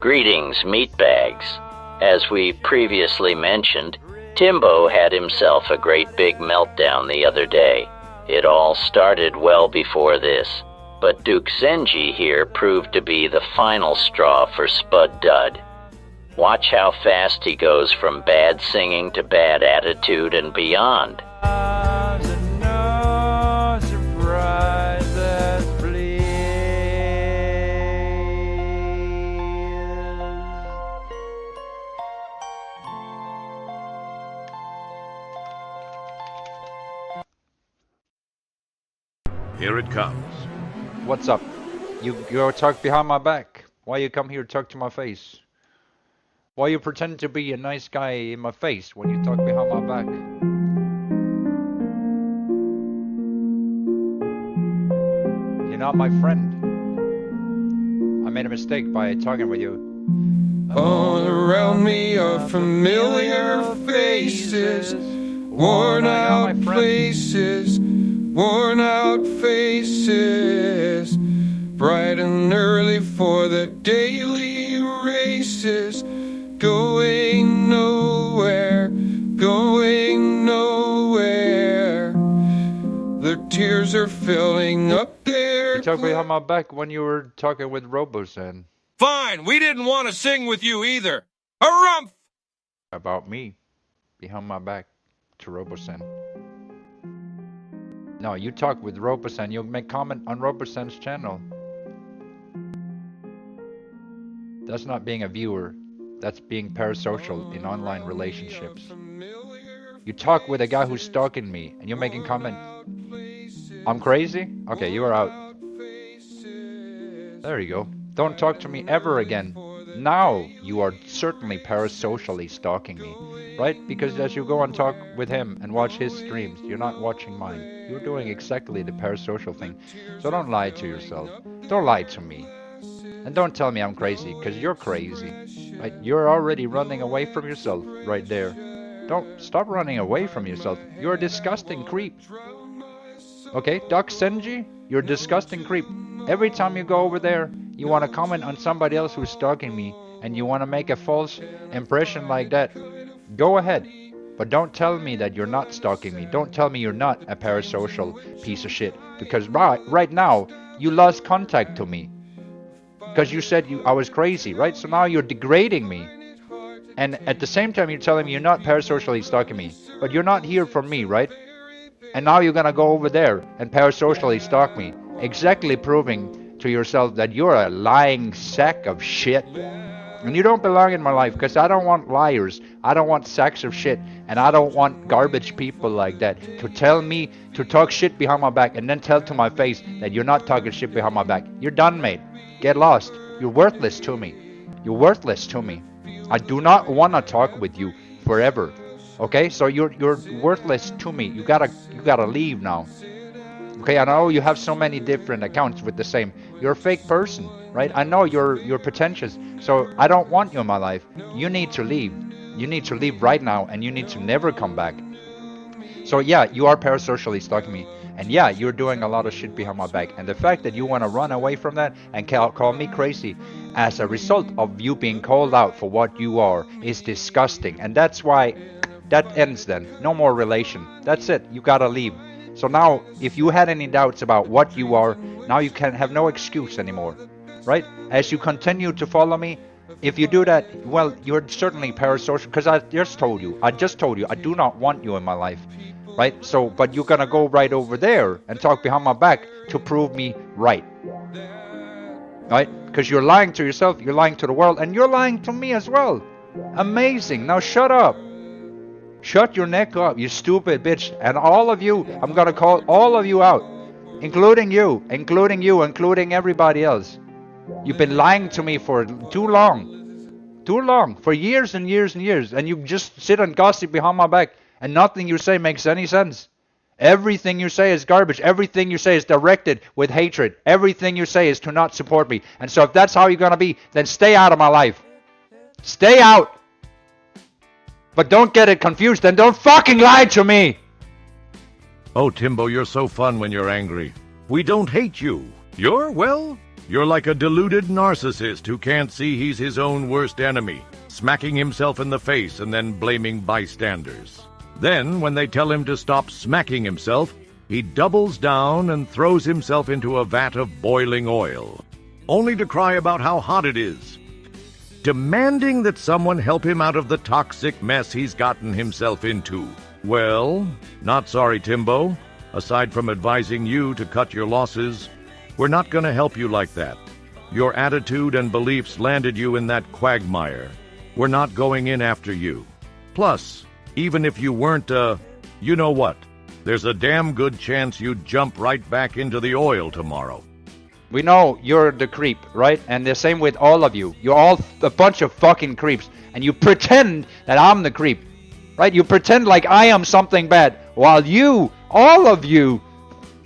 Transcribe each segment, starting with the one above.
Greetings, meatbags. As we previously mentioned, Timbo had himself a great big meltdown the other day. It all started well before this, but Duke Zenji here proved to be the final straw for Spud Dud. Watch how fast he goes from bad singing to bad attitude and beyond. Here it comes. What's up? You go talk behind my back. Why you come here talk to my face? Why you pretend to be a nice guy in my face when you talk behind my back? You're not my friend. I made a mistake by talking with you. All around me are familiar faces, worn out faces. Worn out faces, bright and early for the daily races, going nowhere, going nowhere. The tears are filling up their. You talked behind my back when you were talking with Robosan. Fine, we didn't want to sing with you either. Harumph! About me, behind my back, to Robosan. No, you talk with Robosan. You make comment on Robosan's channel. That's not being a viewer. That's being parasocial in online relationships. You talk with a guy who's stalking me, and you're making comment. I'm crazy? Okay, you are out. There you go. Don't talk to me ever again. Now you are certainly parasocially stalking me, right? Because as you go and talk with him and watch his streams, you're not watching mine. You're doing exactly the parasocial thing. So don't lie to yourself. Don't lie to me. And don't tell me I'm crazy, because you're crazy, right? You're already running away from yourself right there. Don't stop running away from yourself. You're a disgusting creep. Okay, Doc Senji, you're a disgusting creep. Every time you go over there, you want to comment on somebody else who's stalking me, and you want to make a false impression like that. Go ahead, but don't tell me that you're not stalking me. Don't tell me you're not a parasocial piece of shit, because right now you lost contact to me because you said I was crazy, right? So now you're degrading me, and at the same time you're telling me you're not parasocially stalking me, but you're not here for me, right? And now you're gonna go over there and parasocially stalk me, exactly proving to yourself that you're a lying sack of shit. And you don't belong in my life, because I don't want liars, I don't want sacks of shit, and I don't want garbage people like that to tell me to talk shit behind my back and then tell to my face that you're not talking shit behind my back. You're done, mate. Get lost. You're worthless to me. You're worthless to me. I do not want to talk with you forever. Okay? So you're worthless to me. You gotta leave now. Okay, I know you have so many different accounts with the same. You're a fake person, right? I know you're pretentious, so I don't want you in my life. You need to leave. You need to leave right now, and you need to never come back. So yeah, you are parasocially stalking me, and yeah, you're doing a lot of shit behind my back. And the fact that you want to run away from that and call me crazy as a result of you being called out for what you are is disgusting. And that's why that ends then. No more relation. That's it. You gotta leave. So now, if you had any doubts about what you are, now you can have no excuse anymore, right? As you continue to follow me, if you do that, well, you're certainly parasocial, because I just told you, I do not want you in my life, right? So, but you're gonna go right over there and talk behind my back to prove me right, Because you're lying to yourself, you're lying to the world, and you're lying to me as well. Amazing. Now shut up. Shut your neck up, you stupid bitch. And all of you, I'm gonna call all of you out. Including you, including everybody else. You've been lying to me for too long. Too long. For years and years and years. And you just sit and gossip behind my back. And nothing you say makes any sense. Everything you say is garbage. Everything you say is directed with hatred. Everything you say is to not support me. And so if that's how you're gonna be, then stay out of my life. Stay out. But don't get it confused, and don't fucking lie to me! Oh, Timbo, you're so fun when you're angry. We don't hate you. You're like a deluded narcissist who can't see he's his own worst enemy, smacking himself in the face and then blaming bystanders. Then, when they tell him to stop smacking himself, he doubles down and throws himself into a vat of boiling oil, only to cry about how hot it is, demanding that someone help him out of the toxic mess he's gotten himself into. Well, not sorry, Timbo. Aside from advising you to cut your losses, we're not going to help you like that. Your attitude and beliefs landed you in that quagmire. We're not going in after you. Plus, even if you weren't, you know what? There's a damn good chance you'd jump right back into the oil tomorrow. We know you're the creep, right? And the same with all of you. You're all a bunch of fucking creeps. And you pretend that I'm the creep, right? You pretend like I am something bad, while you, all of you,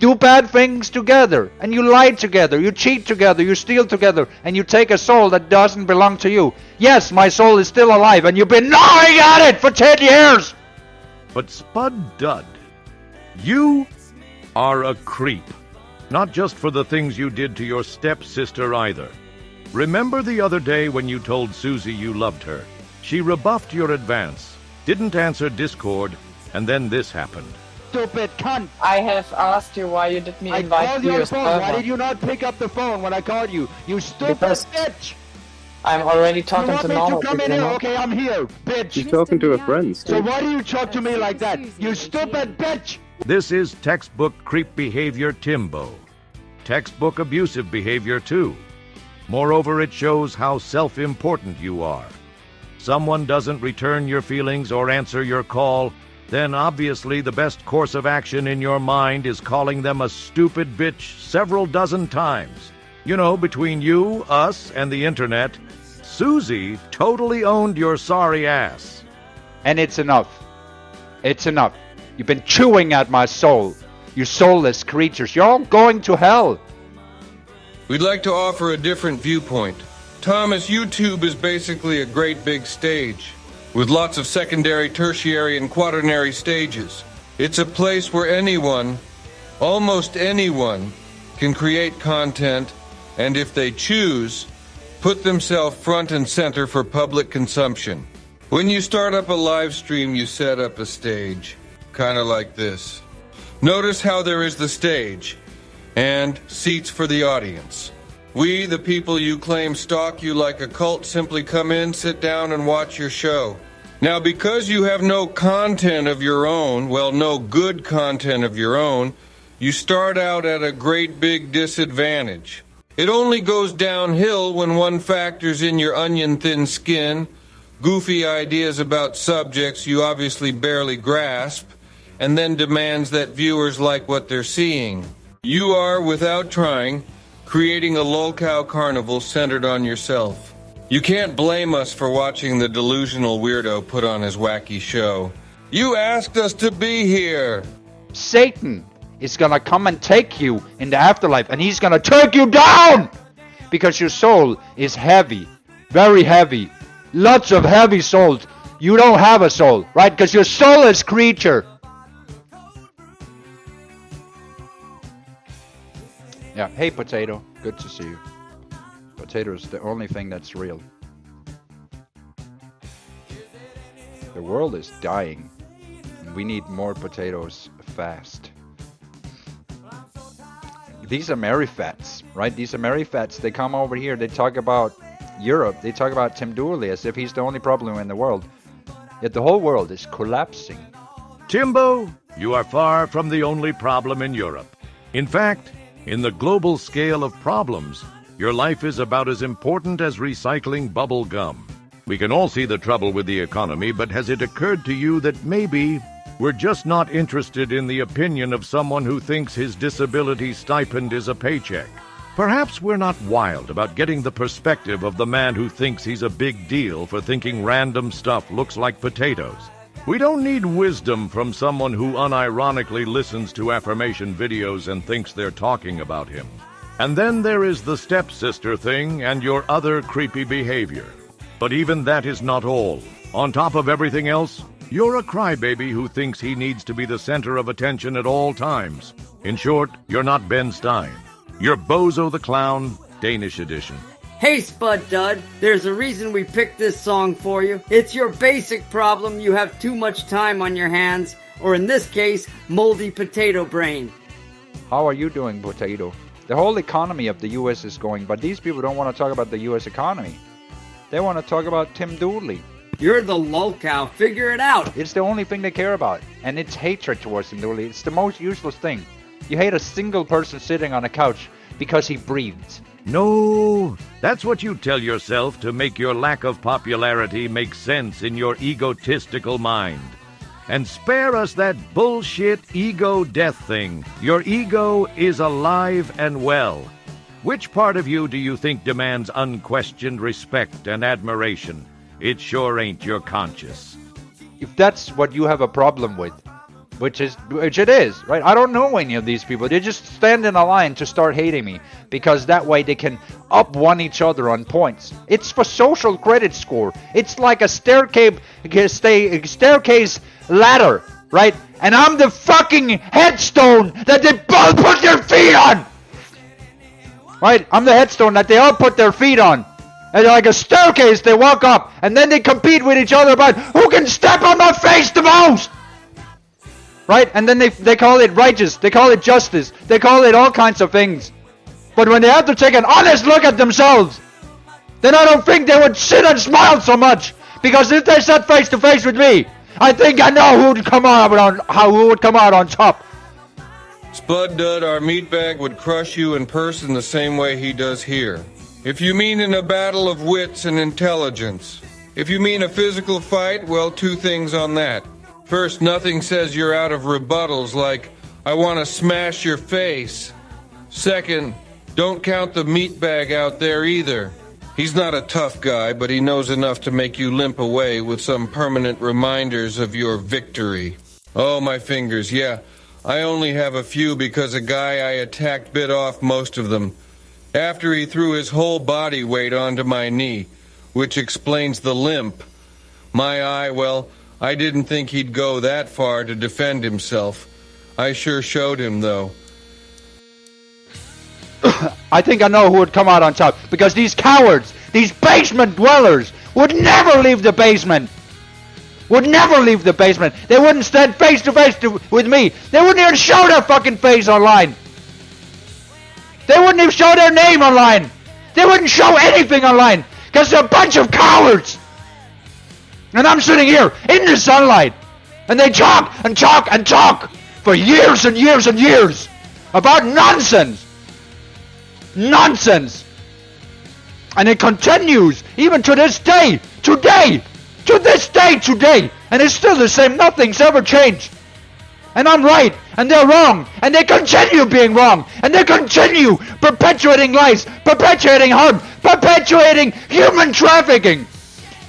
do bad things together. And you lie together, you cheat together, you steal together, and you take a soul that doesn't belong to you. Yes, my soul is still alive, and you've been gnawing at it for 10 years! But Spud Dud, you are a creep. Not just for the things you did to your stepsister either. Remember the other day when you told Susie you loved her? She rebuffed your advance, didn't answer Discord, and then this happened. Stupid cunt! I have asked you why you did me I invite called to you on your the phone. server. Why did you not pick up the phone when I called you? You stupid Because bitch! I'm already You talking want to me normal to come in people. here? No? Okay, I'm here, bitch! You're talking to a friend, So Steve. why do you talk to me like that? You stupid bitch! This is textbook creep behavior, Timbo. Textbook abusive behavior, too. Moreover, it shows how self-important you are. Someone doesn't return your feelings or answer your call, then obviously the best course of action in your mind is calling them a stupid bitch several dozen times. You know, between you, us, and the internet, Susie totally owned your sorry ass. And it's enough. It's enough. You've been chewing at my soul. You soulless creatures. You're all going to hell. We'd like to offer a different viewpoint. Thomas, YouTube is basically a great big stage, with lots of secondary, tertiary, and quaternary stages. It's a place where anyone, almost anyone, can create content, and if they choose, put themselves front and center for public consumption. When you start up a live stream, you set up a stage, kind of like this. Notice how there is the stage, and seats for the audience. We, the people you claim stalk you like a cult, simply come in, sit down, and watch your show. Now, because you have no content of your own, well, no good content of your own, you start out at a great big disadvantage. It only goes downhill when one factors in your onion-thin skin, goofy ideas about subjects you obviously barely grasp, and then demands that viewers like what they're seeing. You are, without trying, creating a lolcow carnival centered on yourself. You can't blame us for watching the delusional weirdo put on his wacky show. You asked us to be here. Satan is gonna come and take you in the afterlife, and he's gonna take you down! Because your soul is heavy. Very heavy. Lots of heavy souls. You don't have a soul, right? Because you're a soulless creature. Yeah, hey Potato, good to see you. Potato is the only thing that's real. The world is dying, and we need more potatoes fast. These Amerifats, right? These Amerifats, they come over here, they talk about Europe, they talk about Tim Dooley as if he's the only problem in the world. Yet the whole world is collapsing. Timbo, you are far from the only problem in Europe. In fact, in the global scale of problems, your life is about as important as recycling bubble gum. We can all see the trouble with the economy, but has it occurred to you that maybe we're just not interested in the opinion of someone who thinks his disability stipend is a paycheck? Perhaps we're not wild about getting the perspective of the man who thinks he's a big deal for thinking random stuff looks like potatoes. We don't need wisdom from someone who unironically listens to affirmation videos and thinks they're talking about him. And then there is the stepsister thing and your other creepy behavior. But even that is not all. On top of everything else, you're a crybaby who thinks he needs to be the center of attention at all times. In short, you're not Ben Stein. You're Bozo the Clown, Danish edition. Hey Spud Dud, there's a reason we picked this song for you. It's your basic problem you have too much time on your hands, or in this case, moldy potato brain. How are you doing, Potato? The whole economy of the US is going, but these people don't want to talk about the US economy. They want to talk about Tim Dooley. You're the lolcow, figure it out. It's the only thing they care about, and it's hatred towards Tim Dooley. It's the most useless thing. You hate a single person sitting on a couch because he breathes. No, that's what you tell yourself to make your lack of popularity make sense in your egotistical mind. And spare us that bullshit ego death thing. Your ego is alive and well. Which part of you do you think demands unquestioned respect and admiration? It sure ain't your conscience. If that's what you have a problem with, which it is, right? I don't know any of these people. They just stand in a line to start hating me because that way they can up one each other on points. It's for social credit score. It's like a staircase ladder, right? And I'm the fucking headstone that they both put their feet on. Right? I'm the headstone that they all put their feet on. And like a staircase, they walk up, and then they compete with each other about who can step on my face the most. Right? And then they call it righteous, they call it justice, they call it all kinds of things. But when they have to take an honest look at themselves, then I don't think they would sit and smile so much. Because if they sat face to face with me, I think I know who would come out on top. Spud Dud, our meatbag would crush you in person the same way he does here. If you mean in a battle of wits and intelligence. If you mean a physical fight, well, two things on that. First, nothing says you're out of rebuttals like, I want to smash your face. Second, don't count the meatbag out there either. He's not a tough guy, but he knows enough to make you limp away with some permanent reminders of your victory. Oh, my fingers, yeah. I only have a few because a guy I attacked bit off most of them. After he threw his whole body weight onto my knee, which explains the limp. My eye, well, I didn't think he'd go that far to defend himself. I sure showed him, though. I think I know who would come out on top. Because these cowards, these basement dwellers, would never leave the basement. Would never leave the basement. They wouldn't stand face to face with me. They wouldn't even show their fucking face online. They wouldn't even show their name online. They wouldn't show anything online. Because they're a bunch of cowards. And I'm sitting here in the sunlight. And they talk and talk and talk for years and years and years about nonsense. Nonsense. And it continues even to this day. Today. To this day today. And it's still the same. Nothing's ever changed. And I'm right, and they're wrong, and they continue being wrong, and they continue perpetuating lies, perpetuating harm, perpetuating human trafficking.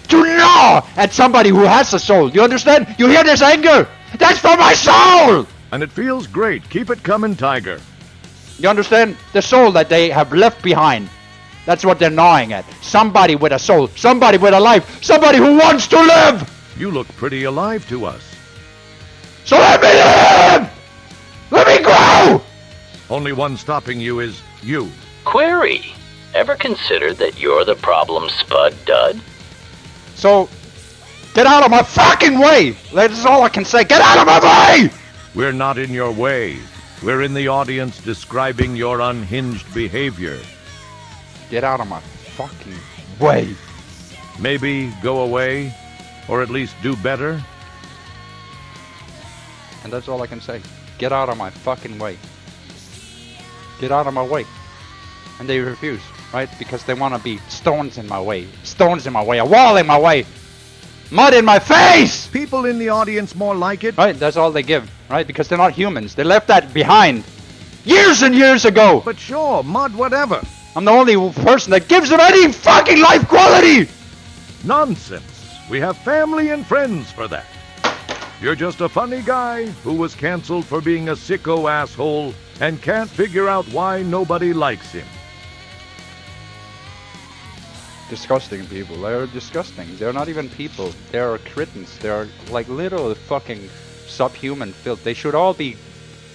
To gnaw at somebody who has a soul. You understand? You hear this anger? That's for my soul! And it feels great. Keep it coming, Tiger. You understand? The soul that they have left behind. That's what they're gnawing at. Somebody with a soul. Somebody with a life. Somebody who wants to live! You look pretty alive to us. So let me live! Let me grow! Only one stopping you is you. Query. Ever considered that you're the problem, Spud Dud? So, get out of my fucking way! That's all I can say. Get out of my way! We're not in your way. We're in the audience describing your unhinged behavior. Get out of my fucking way. Maybe go away, or at least do better. And that's all I can say. Get out of my fucking way. Get out of my way. And they refuse, right? Because they want to be stones in my way. Stones in my way. A wall in my way. Mud in my face! People in the audience more like it. Right, that's all they give, right? Because they're not humans. They left that behind. Years and years ago! But sure, mud whatever. I'm the only person that gives them any fucking life quality! Nonsense. We have family and friends for that. You're just a funny guy who was canceled for being a sicko asshole and can't figure out why nobody likes him. Disgusting people. They're disgusting. They're not even people. They're kittens. They're like little fucking subhuman filth. They should all be...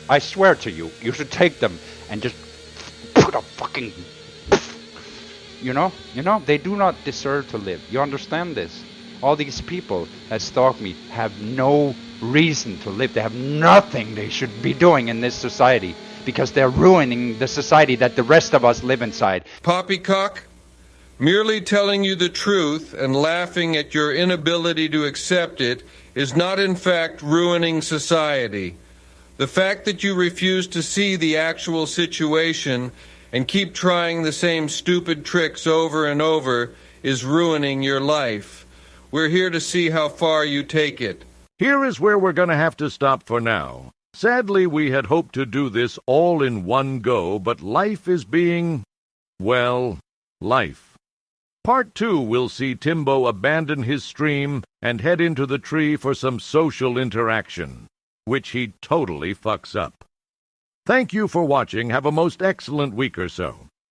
I swear to you, you should take them and just put a fucking... You know, they do not deserve to live. You understand this? All these people that stalk me have no reason to live. They have nothing they should be doing in this society because they're ruining the society that the rest of us live inside. Poppycock, merely telling you the truth and laughing at your inability to accept it is not in fact ruining society. The fact that you refuse to see the actual situation and keep trying the same stupid tricks over and over is ruining your life. We're here to see how far you take it. Here is where we're going to have to stop for now. Sadly, we had hoped to do this all in one go, but life is being, well, life. Part 2 will see Timbo abandon his stream and head into the tree for some social interaction, which he totally fucks up. Thank you for watching. Have a most excellent week or so.